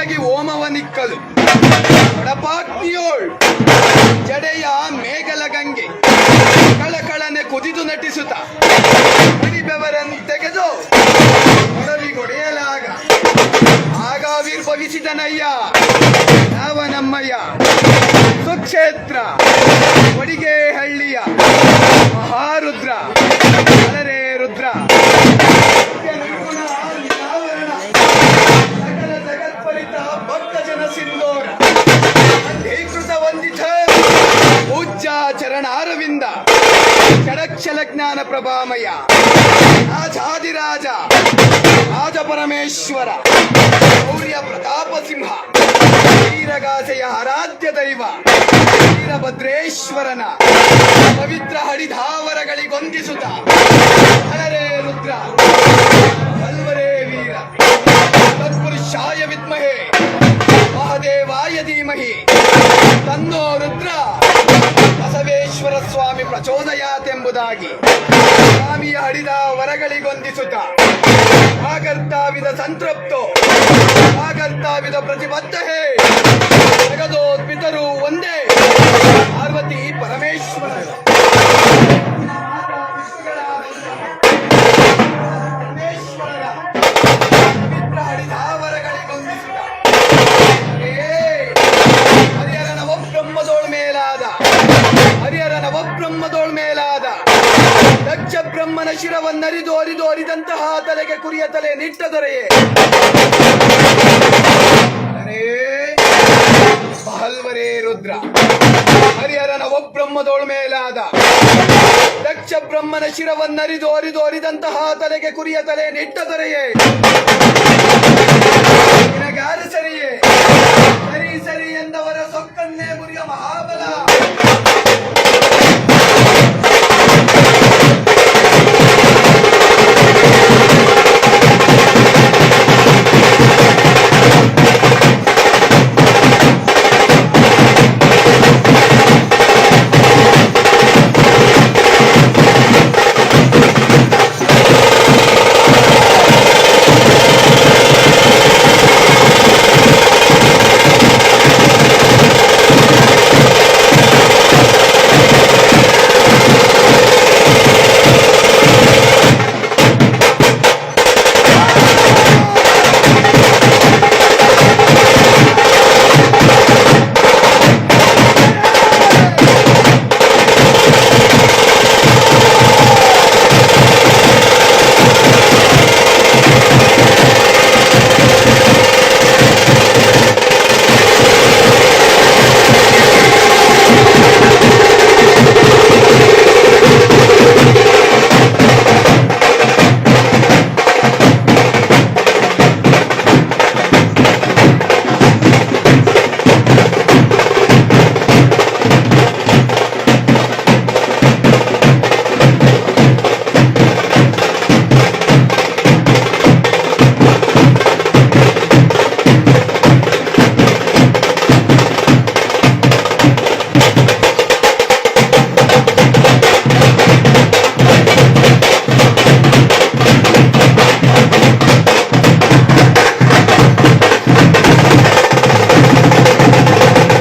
ಒದಗಿ ಓಮವನಿಕ್ಕಲು ಒಡಪಾಗ್ನಿಯೋಳ್ ಜಡೆಯ ಮೇಘಲ ಗಂಗೆ ಕಳಕಳನೆ ಕುದಿದು ನಟಿಸುತ್ತ ಬೆವರನ್ನು ತೆಗೆದು ಹೊಡೆಯಲಾಗ ಆಗಾವಿರ್ಭವಿಸಿದನಯ್ಯ ಯಾವ ನಮ್ಮಯ್ಯ ಸುಕ್ಷೇತ್ರ ಒಡಿಗೆ ಹಳ್ಳಿಯ ಮಹಾರುದ್ರ ಅಲರೇ ರುದ್ರ ಸಕಲ ಜಗತ್ಪರಿತ ಭಕ್ತ ಜನ ಸಿಂಧೋರ ಏಕೃತ ವಂದಿತ ಪೂಜ್ಯ ಚರಣಾರವಿಂದ ಷಡಕ್ಷಲ ಜ್ಞಾನ ಪ್ರಭಾಮಯ ರಾಜಾದಿರಾಜ ರಾಜ ಪರಮೇಶ್ವರ ಶೌರ್ಯ ಪ್ರತಾಪ ಸಿಂಹ ವೀರಗಾಸೆಯ ಆರಾಧ್ಯ ದೈವ ವೀರಭದ್ರೇಶ್ವರನ ಪವಿತ್ರ ಹರಿಧಾವರಗಳಿಗೊಂದಿಸುತ್ತ ಹರರೇ ರುದ್ರ ಕಲ್ವರೇ ವೀರ ತತ್ಪುರುಷಾಯ ವಿದ್ಮಹೇ ಮಹಾದೇವಾಯ ಧೀಮಹಿ ತನ್ನೋ ರುದ್ರ ಬಸವೇಶ್ವರ ಸ್ವಾಮಿ ಪ್ರಚೋದಯಾತೆಂಬುದಾಗಿ ಸ್ವಾಮಿಯ ಹಡಿದ ವರಗಳಿಗೊಂದಿಸುತ್ತ ಆಗರ್ತಾವಿದ ಸಂತೃಪ್ತೋ ಆಗರ್ತಾವಿದ ಪ್ರತಿಬದ್ಧ ಹೇ ಜಗದೋದ್ಪಿತರು ಒಂದೇ ಪಾರ್ವತಿ ಪರಮೇಶ್ವರ ಪವಿತ್ರ ಹಡಿದಾವರಗಳಿಗೊಂದಿಸುತ್ತ ಹರಿಹರ ನವಬ್ರಹ್ಮದೋಳ್ ಮೇಲಾದ ದಕ್ಷ ಬ್ರಹ್ಮನ ಶಿರವನ್ನರಿದು ಅರಿದಂತಹ ತಲೆಗೆ ಕುರಿಯ ತಲೆ ನಿಟ್ಟ ದೊರೆಯೇ ಹಲ್ವರೇ ರುದ್ರ ಹರಿಹರ ನವಬ್ರಹ್ಮದೋಳ್ ಮೇಲಾದ ದಕ್ಷ ಬ್ರಹ್ಮನ ಶಿರವನ್ನರಿದು ಅರಿದಂತಹ ತಲೆಗೆ ಕುರಿಯ ತಲೆ ನಿಟ್ಟ ದೊರೆಯೇ